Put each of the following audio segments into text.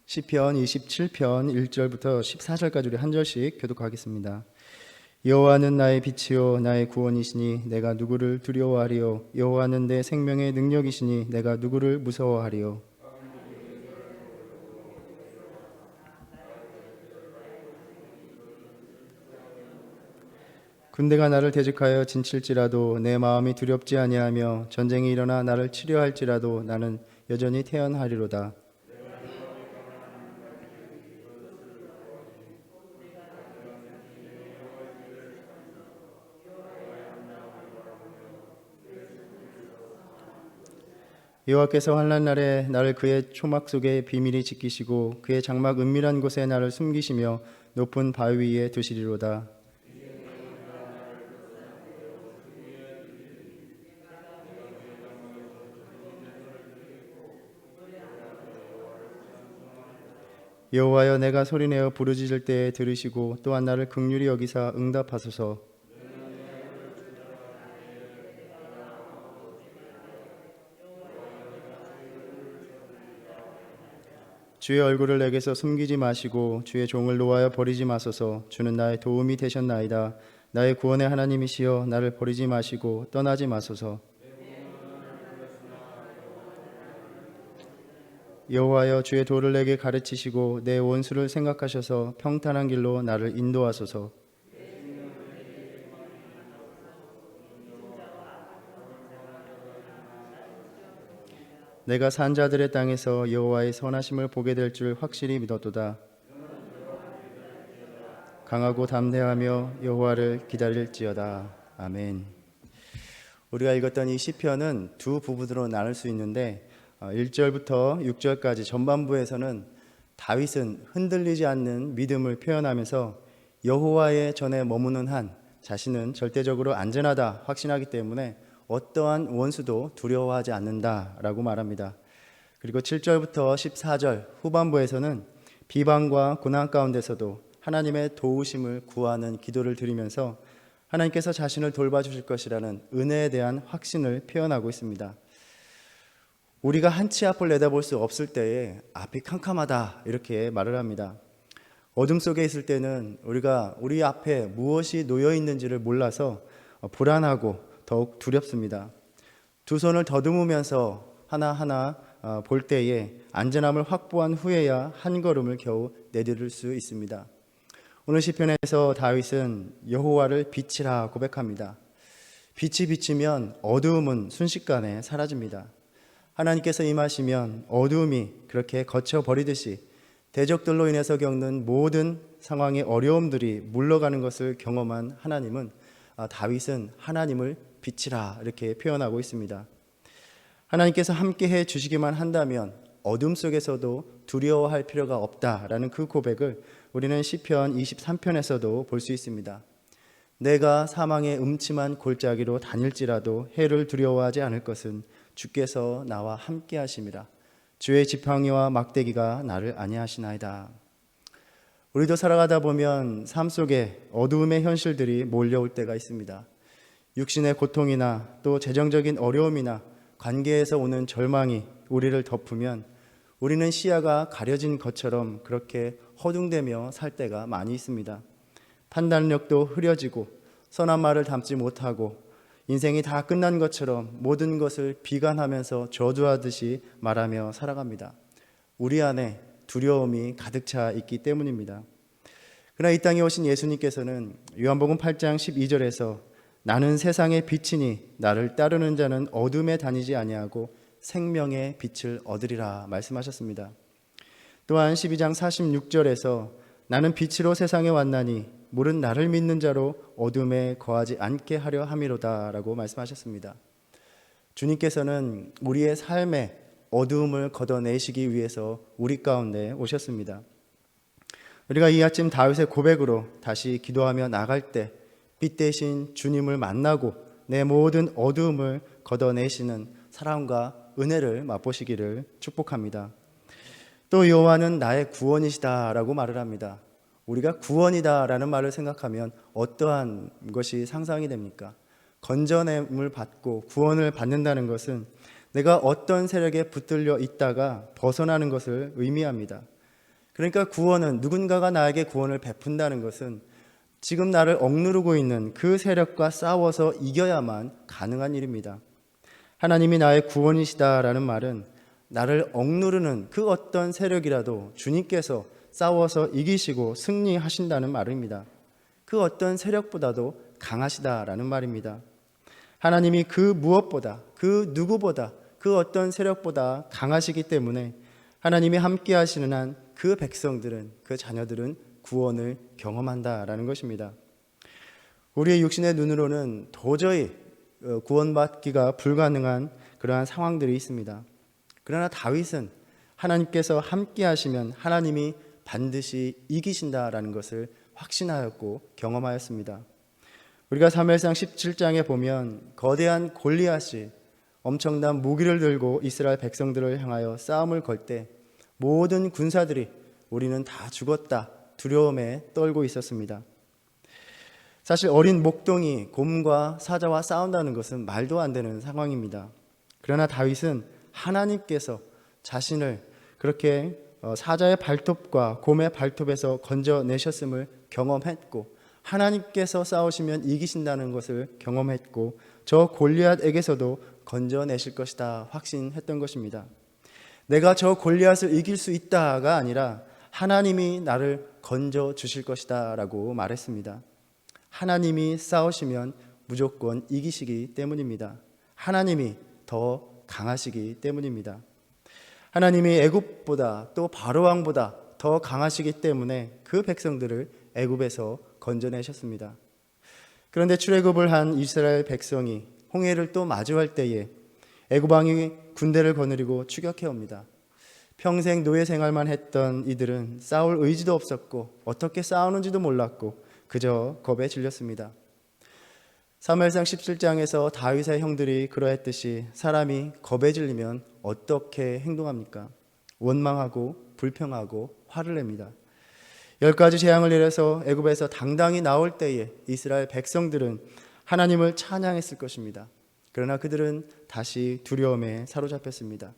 시편 27편 1절부터 14절까지 우리 한 절씩 교독하겠습니다. 여호와는 나의 빛이요 나의 구원이시니 내가 누구를 두려워하리요. 여호와는 내 생명의 능력이시니 내가 누구를 무서워하리요. 군대가 나를 대적하여 진칠지라도 내 마음이 두렵지 아니하며 전쟁이 일어나 나를 치려 할지라도 나는 여전히 태연하리로다. 여호와께서 환난 날에 나를 그의 초막 속에 비밀히 지키시고 그의 장막 은밀한 곳에 나를 숨기시며 높은 바위 위에 두시리로다. 여호와여, 내가 소리내어 부르짖을 때에 들으시고 또한 나를 긍휼히 여기사 응답하소서. 주의 얼굴을 내게서 숨기지 마시고 주의 종을 노하여 버리지 마소서. 주는 나의 도움이 되셨나이다. 나의 구원의 하나님이시여, 나를 버리지 마시고 떠나지 마소서. 여호와여, 주의 도를 내게 가르치시고 내 원수를 생각하셔서 평탄한 길로 나를 인도하소서. 내가 산자들의 땅에서 여호와의 선하심을 보게 될 줄 확실히 믿었도다. 강하고 담대하며 여호와를 기다릴지어다. 아멘. 우리가 읽었던 이 시편은 두 부분으로 나눌 수 있는데 1절부터 6절까지 전반부에서는 다윗은 흔들리지 않는 믿음을 표현하면서 여호와의 전에 머무는 한 자신은 절대적으로 안전하다 확신하기 때문에 어떠한 원수도 두려워하지 않는다라고 말합니다. 그리고 7절부터 14절 후반부에서는 비방과 고난 가운데서도 하나님의 도우심을 구하는 기도를 드리면서 하나님께서 자신을 돌봐주실 것이라는 은혜에 대한 확신을 표현하고 있습니다. 우리가 한 치 앞을 내다볼 수 없을 때에 앞이 캄캄하다 이렇게 말을 합니다. 어둠 속에 있을 때는 우리가 우리 앞에 무엇이 놓여 있는지를 몰라서 불안하고 더욱 두렵습니다. 두 손을 더듬으면서 하나하나 볼 때에 안전함을 확보한 후에야 한 걸음을 겨우 내디딜 수 있습니다. 오늘 시편에서 다윗은 여호와를 빛이라 고백합니다. 빛이 비치면 어두움은 순식간에 사라집니다. 하나님께서 임하시면 어두움이 그렇게 거쳐버리듯이 대적들로 인해서 겪는 모든 상황의 어려움들이 물러가는 것을 경험한 하나님은 다윗은 하나님을 빛이라 이렇게 표현하고 있습니다. 하나님께서 함께해 주시기만 한다면 어둠 속에서도 두려워할 필요가 없다라는 그 고백을 우리는 시편 23편에서도 볼 수 있습니다. 내가 사망의 음침한 골짜기로 다닐지라도 해를 두려워하지 않을 것은 주께서 나와 함께 하심이라. 주의 지팡이와 막대기가 나를 안위하시나이다. 우리도 살아가다 보면 삶 속에 어두움의 현실들이 몰려올 때가 있습니다. 육신의 고통이나 또 재정적인 어려움이나 관계에서 오는 절망이 우리를 덮으면 우리는 시야가 가려진 것처럼 그렇게 허둥대며 살 때가 많이 있습니다. 판단력도 흐려지고 선한 말을 담지 못하고 인생이 다 끝난 것처럼 모든 것을 비관하면서 저주하듯이 말하며 살아갑니다. 우리 안에 두려움이 가득 차 있기 때문입니다. 그러나 이 땅에 오신 예수님께서는 요한복음 8장 12절에서 나는 세상의 빛이니 나를 따르는 자는 어둠에 다니지 아니하고 생명의 빛을 얻으리라 말씀하셨습니다. 또한 12장 46절에서 나는 빛으로 세상에 왔나니 물은 나를 믿는 자로 어둠에 거하지 않게 하려 함이로다 라고 말씀하셨습니다. 주님께서는 우리의 삶의 어두움을 걷어내시기 위해서 우리 가운데 오셨습니다. 우리가 이 아침 다윗의 고백으로 다시 기도하며 나갈 때 빛 대신 주님을 만나고 내 모든 어두움을 걷어내시는 사랑과 은혜를 맛보시기를 축복합니다. 또 여호와는 나의 구원이시다라고 말을 합니다. 우리가 구원이다라는 말을 생각하면 어떠한 것이 상상이 됩니까? 건져냄을 받고 구원을 받는다는 것은 내가 어떤 세력에 붙들려 있다가 벗어나는 것을 의미합니다. 그러니까 구원은, 누군가가 나에게 구원을 베푼다는 것은 지금 나를 억누르고 있는 그 세력과 싸워서 이겨야만 가능한 일입니다. 하나님이 나의 구원이시다라는 말은 나를 억누르는 그 어떤 세력이라도 주님께서 싸워서 이기시고 승리하신다는 말입니다. 그 어떤 세력보다도 강하시다라는 말입니다. 하나님이 그 무엇보다, 그 누구보다, 그 어떤 세력보다 강하시기 때문에 하나님이 함께 하시는 한 그 백성들은, 그 자녀들은 구원을 경험한다라는 것입니다. 우리의 육신의 눈으로는 도저히 구원받기가 불가능한 그러한 상황들이 있습니다. 그러나 다윗은 하나님께서 함께 하시면 하나님이 반드시 이기신다라는 것을 확신하였고 경험하였습니다. 우리가 사무엘상 17장에 보면 거대한 골리앗이 엄청난 무기를 들고 이스라엘 백성들을 향하여 싸움을 걸 때 모든 군사들이 우리는 다 죽었다 두려움에 떨고 있었습니다. 사실 어린 목동이 곰과 사자와 싸운다는 것은 말도 안 되는 상황입니다. 그러나 다윗은 하나님께서 자신을 그렇게 사자의 발톱과 곰의 발톱에서 건져내셨음을 경험했고, 하나님께서 싸우시면 이기신다는 것을 경험했고, 저 골리앗에게서도 건져내실 것이다 확신했던 것입니다. 내가 저 골리앗을 이길 수 있다가 아니라 하나님이 나를 건져주실 것이다 라고 말했습니다. 하나님이 싸우시면 무조건 이기시기 때문입니다. 하나님이 더 강하시기 때문입니다. 하나님이 애굽보다 또 바로왕보다 더 강하시기 때문에 그 백성들을 애굽에서 건져내셨습니다. 그런데 출애굽을 한 이스라엘 백성이 홍해를 또 마주할 때에 애굽왕이 군대를 거느리고 추격해 옵니다. 평생 노예 생활만 했던 이들은 싸울 의지도 없었고 어떻게 싸우는지도 몰랐고 그저 겁에 질렸습니다. 사무엘상 17장에서 다윗의 형들이 그러했듯이 사람이 겁에 질리면 어떻게 행동합니까? 원망하고 불평하고 화를 냅니다. 10가지 재앙을 내려서 애굽에서 당당히 나올 때에 이스라엘 백성들은 하나님을 찬양했을 것입니다. 그러나 그들은 다시 두려움에 사로잡혔습니다.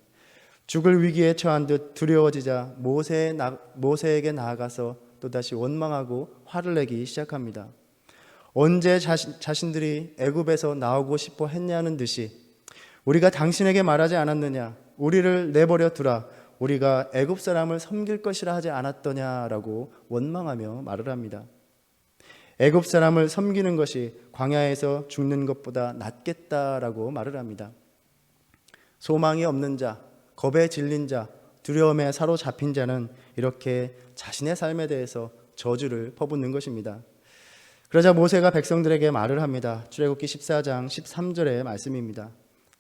죽을 위기에 처한 듯 두려워지자 모세에게 나아가서 또다시 원망하고 화를 내기 시작합니다. 언제 자신들이 애굽에서 나오고 싶어 했냐는 듯이 우리가 당신에게 말하지 않았느냐, 우리를 내버려 두라, 우리가 애굽 사람을 섬길 것이라 하지 않았더냐라고 원망하며 말을 합니다. 애굽 사람을 섬기는 것이 광야에서 죽는 것보다 낫겠다라고 말을 합니다. 소망이 없는 자, 겁에 질린 자, 두려움에 사로잡힌 자는 이렇게 자신의 삶에 대해서 저주를 퍼붓는 것입니다. 그러자 모세가 백성들에게 말을 합니다. 출애굽기 14장 13절의 말씀입니다.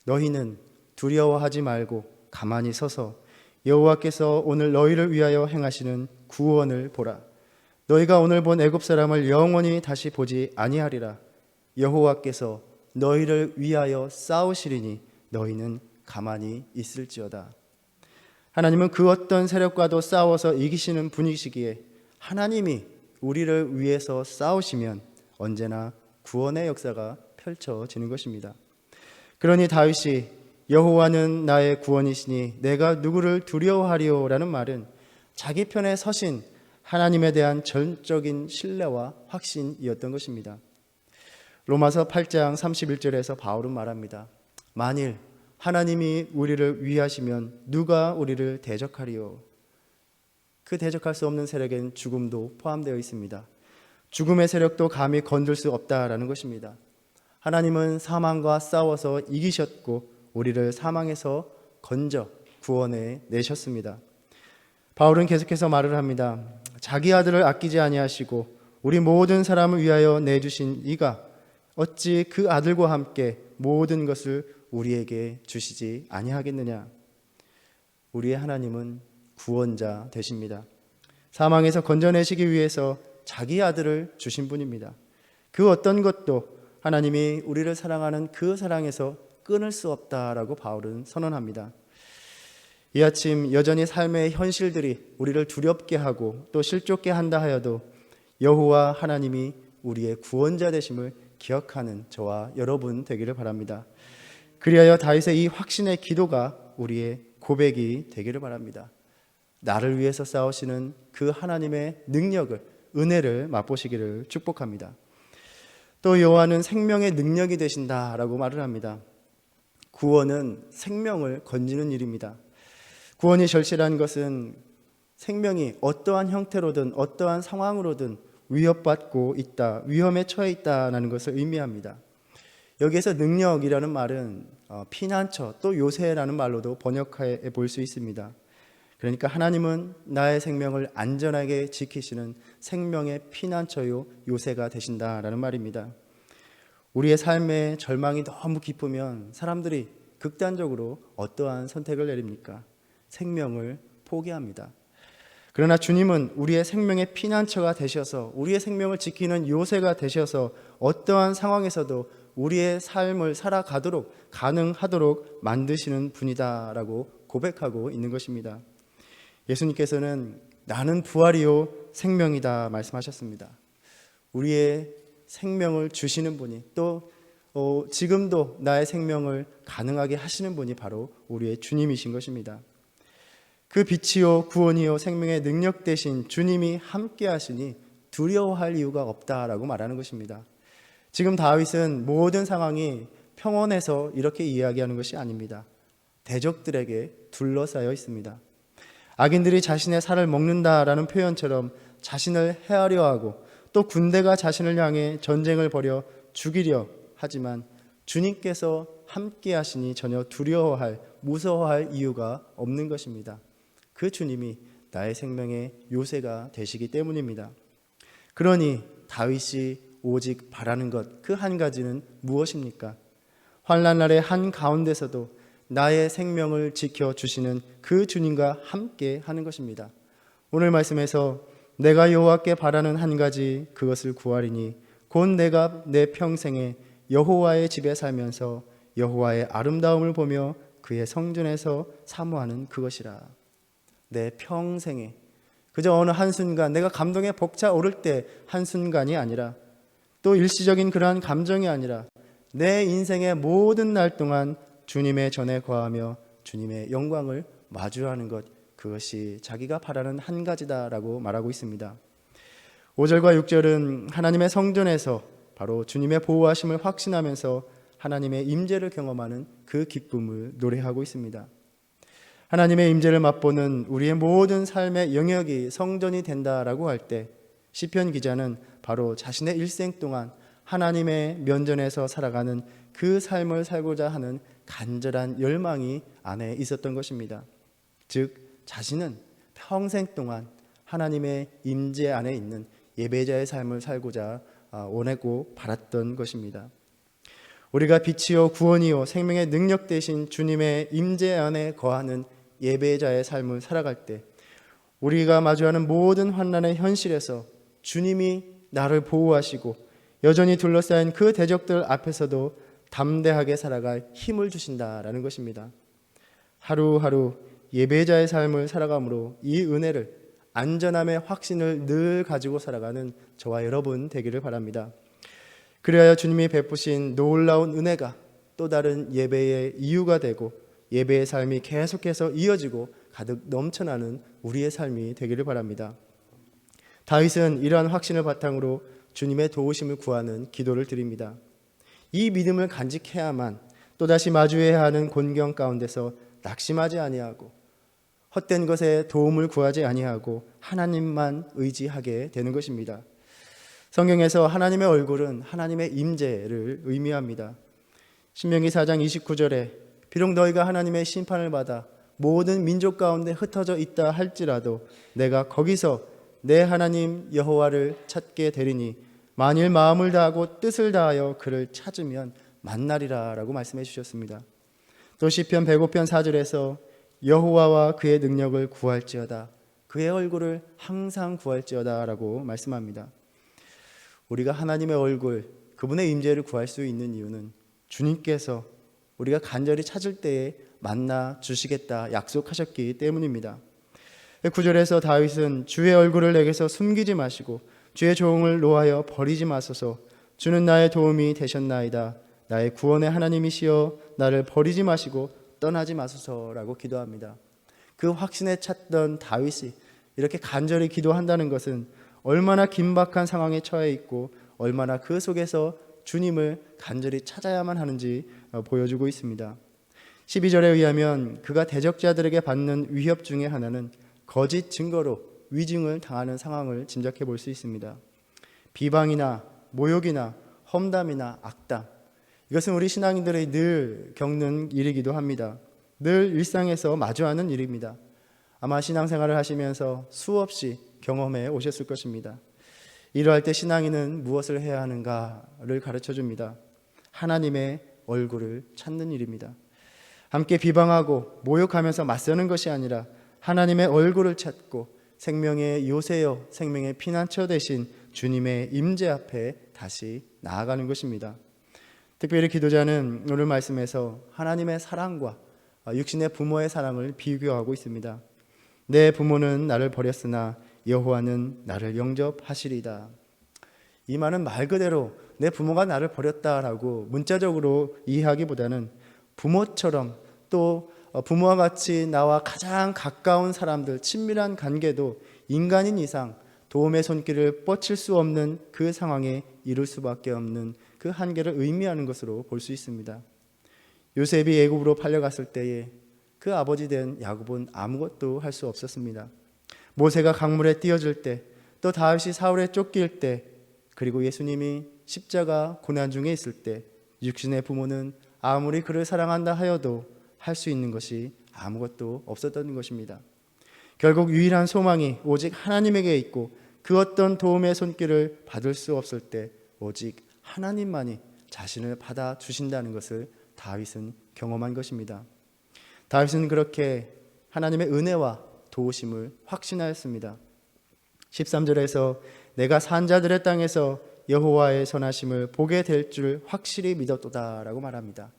너희는 두려워하지 말고 가만히 서서 여호와께서 오늘 너희를 위하여 행하시는 구원을 보라. 너희가 오늘 본 애굽 사람을 영원히 다시 보지 아니하리라. 여호와께서 너희를 위하여 싸우시리니 너희는 가만히 있을지어다. 하나님은 그 어떤 세력과도 싸워서 이기시는 분이시기에 하나님이 우리를 위해서 싸우시면 언제나 구원의 역사가 펼쳐지는 것입니다. 그러니 다윗이 여호와는 나의 구원이시니 내가 누구를 두려워하리오라는 말은 자기 편에 서신 하나님에 대한 전적인 신뢰와 확신이었던 것입니다. 로마서 8장 31절에서 바울은 말합니다. 만일 하나님이 우리를 위하시면 누가 우리를 대적하리요? 그 대적할 수 없는 세력엔 죽음도 포함되어 있습니다. 죽음의 세력도 감히 건들 수 없다라는 것입니다. 하나님은 사망과 싸워서 이기셨고 우리를 사망에서 건져 구원해 내셨습니다. 바울은 계속해서 말을 합니다. 자기 아들을 아끼지 아니하시고 우리 모든 사람을 위하여 내주신 이가 어찌 그 아들과 함께 모든 것을 우리에게 주시지 아니하겠느냐. 우리의 하나님은 구원자 되십니다. 사망에서 건져내시기 위해서 자기 아들을 주신 분입니다. 그 어떤 것도 하나님이 우리를 사랑하는 그 사랑에서 끊을 수 없다라고 바울은 선언합니다. 이 아침 여전히 삶의 현실들이 우리를 두렵게 하고 또 실족게 한다 하여도 여호와 하나님이 우리의 구원자 되심을 기억하는 저와 여러분 되기를 바랍니다. 그리하여 다윗의 이 확신의 기도가 우리의 고백이 되기를 바랍니다. 나를 위해서 싸우시는 그 하나님의 능력을, 은혜를 맛보시기를 축복합니다. 또 여호와는 생명의 능력이 되신다라고 말을 합니다. 구원은 생명을 건지는 일입니다. 구원이 절실한 것은 생명이 어떠한 형태로든 어떠한 상황으로든 위협받고 있다, 위험에 처해 있다는 것을 의미합니다. 여기에서 능력이라는 말은 피난처, 또 요새라는 말로도 번역해 볼 수 있습니다. 그러니까 하나님은 나의 생명을 안전하게 지키시는 생명의 피난처요 요새가 되신다라는 말입니다. 우리의 삶에 절망이 너무 깊으면 사람들이 극단적으로 어떠한 선택을 내립니까? 생명을 포기합니다. 그러나 주님은 우리의 생명의 피난처가 되셔서, 우리의 생명을 지키는 요새가 되셔서 어떠한 상황에서도 우리의 삶을 살아가도록 가능하도록 만드시는 분이다라고 고백하고 있는 것입니다. 예수님께서는 나는 부활이요 생명이다 말씀하셨습니다. 우리의 생명을 주시는 분이, 또 지금도 나의 생명을 가능하게 하시는 분이 바로 우리의 주님이신 것입니다. 그 빛이요 구원이요 생명의 능력 되신 주님이 함께 하시니 두려워할 이유가 없다라고 말하는 것입니다. 지금 다윗은 모든 상황이 평온해서 이렇게 이야기하는 것이 아닙니다. 대적들에게 둘러싸여 있습니다. 악인들이 자신의 살을 먹는다라는 표현처럼 자신을 해하려 하고, 또 군대가 자신을 향해 전쟁을 벌여 죽이려 하지만 주님께서 함께 하시니 전혀 두려워할, 무서워할 이유가 없는 것입니다. 그 주님이 나의 생명의 요새가 되시기 때문입니다. 그러니 다윗이 오직 바라는 것, 그 한 가지는 무엇입니까? 환난 날의 한 가운데서도 나의 생명을 지켜주시는 그 주님과 함께 하는 것입니다. 오늘 말씀에서 내가 여호와께 바라는 한 가지, 그것을 구하리니 곧 내가 내 평생에 여호와의 집에 살면서 여호와의 아름다움을 보며 그의 성전에서 사모하는 그것이라. 내 평생에, 그저 어느 한순간 내가 감동에 벅차오를 때 한순간이 아니라, 또 일시적인 그러한 감정이 아니라 내 인생의 모든 날 동안 주님의 전에 거하며 주님의 영광을 마주하는 것, 그것이 자기가 바라는 한 가지다라고 말하고 있습니다. 5절과 6절은 하나님의 성전에서 바로 주님의 보호하심을 확신하면서 하나님의 임재를 경험하는 그 기쁨을 노래하고 있습니다. 하나님의 임재를 맛보는 우리의 모든 삶의 영역이 성전이 된다라고 할 때 시편 기자는 바로 자신의 일생 동안 하나님의 면전에서 살아가는 그 삶을 살고자 하는 간절한 열망이 안에 있었던 것입니다. 즉 자신은 평생 동안 하나님의 임재 안에 있는 예배자의 삶을 살고자 원하고 바랐던 것입니다. 우리가 빛이요 구원이요 생명의 능력 되신 주님의 임재 안에 거하는 예배자의 삶을 살아갈 때 우리가 마주하는 모든 환난의 현실에서 주님이 나를 보호하시고 여전히 둘러싸인 그 대적들 앞에서도 담대하게 살아갈 힘을 주신다라는 것입니다. 하루하루 예배자의 삶을 살아감으로 이 은혜를, 안전함의 확신을 늘 가지고 살아가는 저와 여러분 되기를 바랍니다. 그리하여 주님이 베푸신 놀라운 은혜가 또 다른 예배의 이유가 되고 예배의 삶이 계속해서 이어지고 가득 넘쳐나는 우리의 삶이 되기를 바랍니다. 다윗은 이러한 확신을 바탕으로 주님의 도우심을 구하는 기도를 드립니다. 이 믿음을 간직해야만 또다시 마주해야 하는 곤경 가운데서 낙심하지 아니하고 헛된 것에 도움을 구하지 아니하고 하나님만 의지하게 되는 것입니다. 성경에서 하나님의 얼굴은 하나님의 임재를 의미합니다. 신명기 4장 29절에 비록 너희가 하나님의 심판을 받아 모든 민족 가운데 흩어져 있다 할지라도 내가 거기서 내 하나님 여호와를 찾게 되리니 만일 마음을 다하고 뜻을 다하여 그를 찾으면 만나리라 라고 말씀해 주셨습니다. 또 시편 105편 4절에서 여호와와 그의 능력을 구할지어다, 그의 얼굴을 항상 구할지어다 라고 말씀합니다. 우리가 하나님의 얼굴, 그분의 임재를 구할 수 있는 이유는 주님께서 우리가 간절히 찾을 때에 만나 주시겠다 약속하셨기 때문입니다. 9절에서 다윗은 주의 얼굴을 내게서 숨기지 마시고 주의 종을 노하여 버리지 마소서, 주는 나의 도움이 되셨나이다, 나의 구원의 하나님이시여 나를 버리지 마시고 떠나지 마소서라고 기도합니다. 그 확신에 찼던 다윗이 이렇게 간절히 기도한다는 것은 얼마나 긴박한 상황에 처해 있고 얼마나 그 속에서 주님을 간절히 찾아야만 하는지 보여주고 있습니다. 12절에 의하면 그가 대적자들에게 받는 위협 중에 하나는 거짓 증거로 위증을 당하는 상황을 짐작해 볼 수 있습니다. 비방이나 모욕이나 험담이나 악담, 이것은 우리 신앙인들이 늘 겪는 일이기도 합니다. 늘 일상에서 마주하는 일입니다. 아마 신앙생활을 하시면서 수없이 경험해 오셨을 것입니다. 이러할 때 신앙인은 무엇을 해야 하는가를 가르쳐 줍니다. 하나님의 얼굴을 찾는 일입니다. 함께 비방하고 모욕하면서 맞서는 것이 아니라 하나님의 얼굴을 찾고 생명의 요새여 생명의 피난처 되신 주님의 임재 앞에 다시 나아가는 것입니다. 특별히 기도자는 오늘 말씀에서 하나님의 사랑과 육신의 부모의 사랑을 비교하고 있습니다. 내 부모는 나를 버렸으나 여호와는 나를 영접하시리다. 이 말은 말 그대로 내 부모가 나를 버렸다라고 문자적으로 이해하기보다는 부모처럼 또 부모와 같이 나와 가장 가까운 사람들, 친밀한 관계도 인간인 이상 도움의 손길을 뻗칠 수 없는 그 상황에 이를 수밖에 없는 그 한계를 의미하는 것으로 볼 수 있습니다. 요셉이 애굽으로 팔려갔을 때에 그 아버지 된 야곱은 아무것도 할 수 없었습니다. 모세가 강물에 띄어질 때, 또 다윗이 사울에 쫓길 때, 그리고 예수님이 십자가 고난 중에 있을 때 육신의 부모는 아무리 그를 사랑한다 하여도 할 수 있는 것이 아무것도 없었던 것입니다. 결국 유일한 소망이 오직 하나님에게 있고 그 어떤 도움의 손길을 받을 수 없을 때 오직 하나님만이 자신을 받아주신다는 것을 다윗은 경험한 것입니다. 다윗은 그렇게 하나님의 은혜와 도우심을 확신하였습니다. 13절에서 내가 산자들의 땅에서 여호와의 선하심을 보게 될 줄 확실히 믿었도다 라고 말합니다.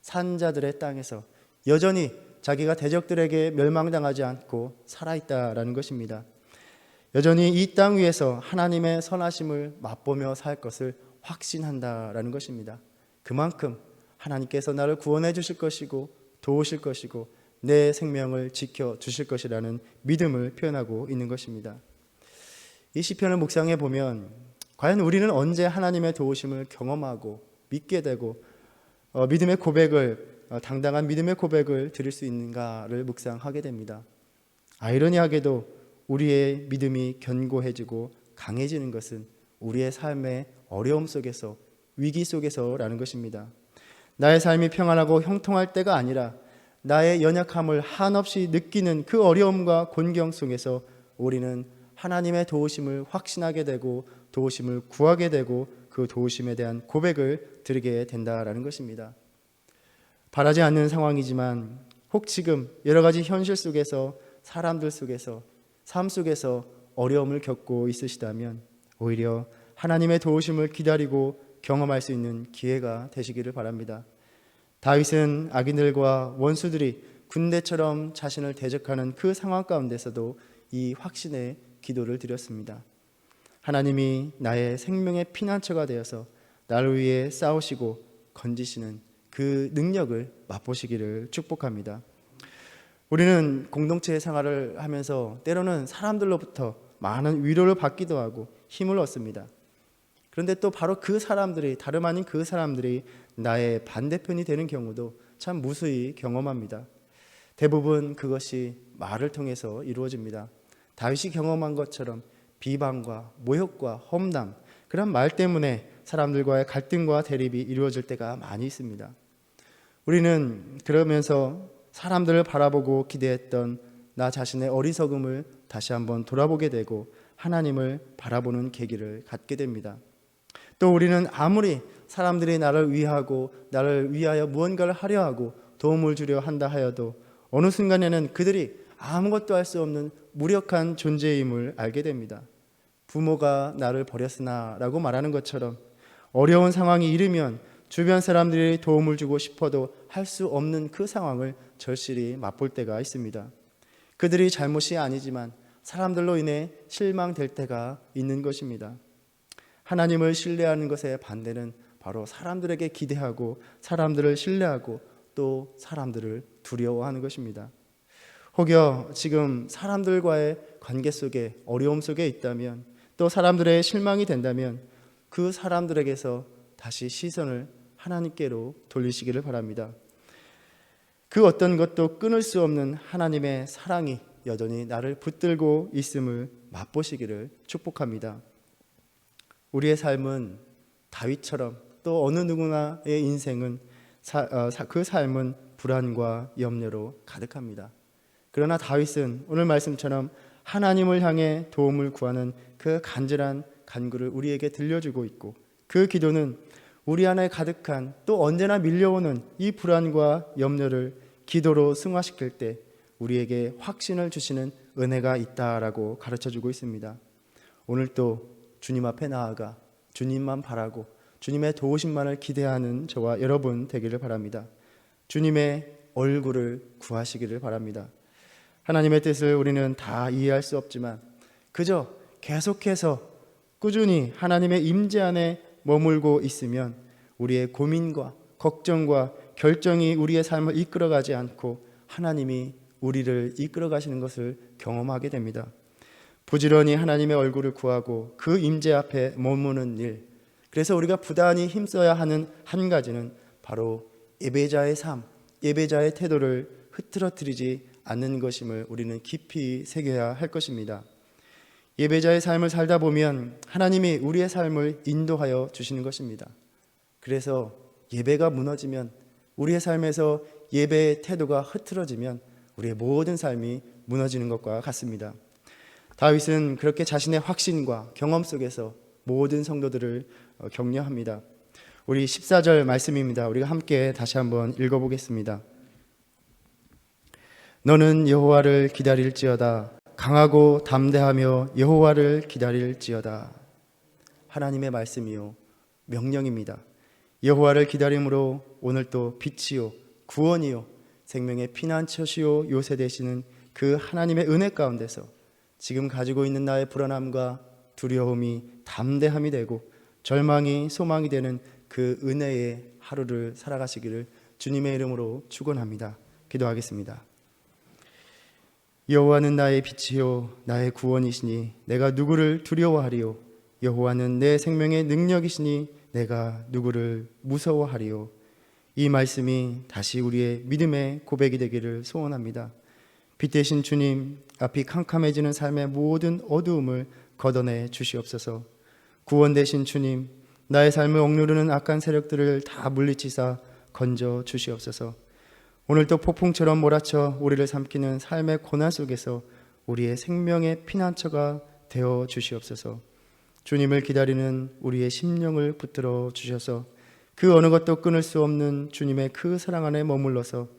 산자들의 땅에서 여전히 자기가 대적들에게 멸망당하지 않고 살아있다라는 것입니다. 여전히 이 땅 위에서 하나님의 선하심을 맛보며 살 것을 확신한다라는 것입니다. 그만큼 하나님께서 나를 구원해 주실 것이고 도우실 것이고 내 생명을 지켜주실 것이라는 믿음을 표현하고 있는 것입니다. 이 시편을 묵상해 보면 과연 우리는 언제 하나님의 도우심을 경험하고 믿게 되고 믿음의 고백을 당당한 믿음의 고백을 드릴 수 있는가를 묵상하게 됩니다. 아이러니하게도 우리의 믿음이 견고해지고 강해지는 것은 우리의 삶의 어려움 속에서 위기 속에서라는 것입니다. 나의 삶이 평안하고 형통할 때가 아니라 나의 연약함을 한없이 느끼는 그 어려움과 곤경 속에서 우리는 하나님의 도우심을 확신하게 되고 도우심을 구하게 되고 그 도우심에 대한 고백을 드리게 된다라는 것입니다. 바라지 않는 상황이지만 혹 지금 여러 가지 현실 속에서 사람들 속에서 삶 속에서 어려움을 겪고 있으시다면 오히려 하나님의 도우심을 기다리고 경험할 수 있는 기회가 되시기를 바랍니다. 다윗은 악인들과 원수들이 군대처럼 자신을 대적하는 그 상황 가운데서도 이 확신의 기도를 드렸습니다. 하나님이 나의 생명의 피난처가 되어서 나를 위해 싸우시고 건지시는 그 능력을 맛보시기를 축복합니다. 우리는 공동체 생활을 하면서 때로는 사람들로부터 많은 위로를 받기도 하고 힘을 얻습니다. 그런데 또 바로 그 사람들이 다름 아닌 그 사람들이 나의 반대편이 되는 경우도 참 무수히 경험합니다. 대부분 그것이 말을 통해서 이루어집니다. 다윗이 경험한 것처럼 비방과 모욕과 험담, 그런 말 때문에 사람들과의 갈등과 대립이 이루어질 때가 많이 있습니다. 우리는 그러면서 사람들을 바라보고 기대했던 나 자신의 어리석음을 다시 한번 돌아보게 되고 하나님을 바라보는 계기를 갖게 됩니다. 또 우리는 아무리 사람들이 나를 위하고 나를 위하여 무언가를 하려 하고 도움을 주려 한다 하여도 어느 순간에는 그들이 아무것도 할 수 없는 무력한 존재임을 알게 됩니다. 부모가 나를 버렸으나 라고 말하는 것처럼 어려운 상황이 이르면 주변 사람들이 도움을 주고 싶어도 할 수 없는 그 상황을 절실히 맛볼 때가 있습니다. 그들이 잘못이 아니지만 사람들로 인해 실망될 때가 있는 것입니다. 하나님을 신뢰하는 것의 반대는 바로 사람들에게 기대하고 사람들을 신뢰하고 또 사람들을 두려워하는 것입니다. 혹여 지금 사람들과의 관계 속에 어려움 속에 있다면, 또 사람들의 실망이 된다면 그 사람들에게서 다시 시선을 하나님께로 돌리시기를 바랍니다. 그 어떤 것도 끊을 수 없는 하나님의 사랑이 여전히 나를 붙들고 있음을 맛보시기를 축복합니다. 우리의 삶은 다윗처럼, 또 어느 누구나의 인생은 그 삶은 불안과 염려로 가득합니다. 그러나 다윗은 오늘 말씀처럼 하나님을 향해 도움을 구하는 그 간절한 간구를 우리에게 들려주고 있고, 그 기도는 우리 안에 가득한, 또 언제나 밀려오는 이 불안과 염려를 기도로 승화시킬 때 우리에게 확신을 주시는 은혜가 있다라고 가르쳐주고 있습니다. 오늘 또 주님 앞에 나아가 주님만 바라고 주님의 도우심만을 기대하는 저와 여러분 되기를 바랍니다. 주님의 얼굴을 구하시기를 바랍니다. 하나님의 뜻을 우리는 다 이해할 수 없지만 그저 계속해서 꾸준히 하나님의 임재 안에 머물고 있으면 우리의 고민과 걱정과 결정이 우리의 삶을 이끌어가지 않고 하나님이 우리를 이끌어가시는 것을 경험하게 됩니다. 부지런히 하나님의 얼굴을 구하고 그 임재 앞에 머무는 일, 그래서 우리가 부단히 힘써야 하는 한 가지는 바로 예배자의 삶, 예배자의 태도를 흐트러뜨리지 않는 것임을 우리는 깊이 새겨야 할 것입니다. 예배자의 삶을 살다 보면 하나님이 우리의 삶을 인도하여 주시는 것입니다. 그래서 예배가 무너지면, 우리의 삶에서 예배의 태도가 흐트러지면 우리의 모든 삶이 무너지는 것과 같습니다. 다윗은 그렇게 자신의 확신과 경험 속에서 모든 성도들을 격려합니다. 우리 14절 말씀입니다. 우리가 함께 다시 한번 읽어보겠습니다. 너는 여호와를 기다릴지어다. 강하고 담대하며 여호와를 기다릴지어다. 하나님의 말씀이요, 명령입니다. 여호와를 기다림으로 오늘 또 빛이요, 구원이요, 생명의 피난처시요 요새 되시는 그 하나님의 은혜 가운데서 지금 가지고 있는 나의 불안함과 두려움이 담대함이 되고 절망이 소망이 되는 그 은혜의 하루를 살아가시기를 주님의 이름으로 축원합니다. 기도하겠습니다. 여호와는 나의 빛이요 나의 구원이시니 내가 누구를 두려워하리요. 여호와는 내 생명의 능력이시니 내가 누구를 무서워하리요. 이 말씀이 다시 우리의 믿음의 고백이 되기를 소원합니다. 빛 대신 주님, 앞이 캄캄해지는 삶의 모든 어두움을 걷어내 주시옵소서. 구원 되신 주님, 나의 삶을 억누르는 악한 세력들을 다 물리치사 건져 주시옵소서. 오늘 또 폭풍처럼 몰아쳐 우리를 삼키는 삶의 고난 속에서 우리의 생명의 피난처가 되어 주시옵소서. 주님을 기다리는 우리의 심령을 붙들어 주셔서 그 어느 것도 끊을 수 없는 주님의 그 사랑 안에 머물러서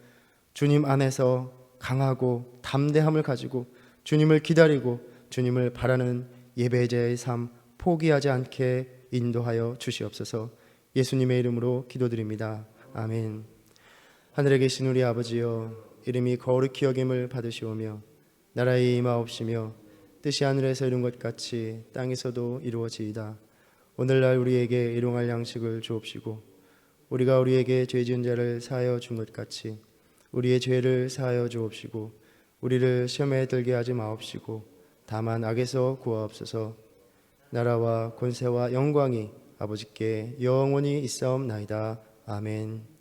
주님 안에서 강하고 담대함을 가지고 주님을 기다리고 주님을 바라는 예배자의 삶 포기하지 않게 인도하여 주시옵소서. 예수님의 이름으로 기도드립니다. 아멘. 하늘에 계신 우리 아버지여, 이름이 거룩히 여김을 받으시오며 나라의 임하옵시며 뜻이 하늘에서 이룬 것 같이 땅에서도 이루어지이다. 오늘날 우리에게 일용할 양식을 주옵시고 우리가 우리에게 죄 지은 자를 사하여 준 것 같이 우리의 죄를 사하여 주옵시고 우리를 시험에 들게 하지 마옵시고 다만 악에서 구하옵소서. 나라와 권세와 영광이 아버지께 영원히 있사옵나이다. 아멘.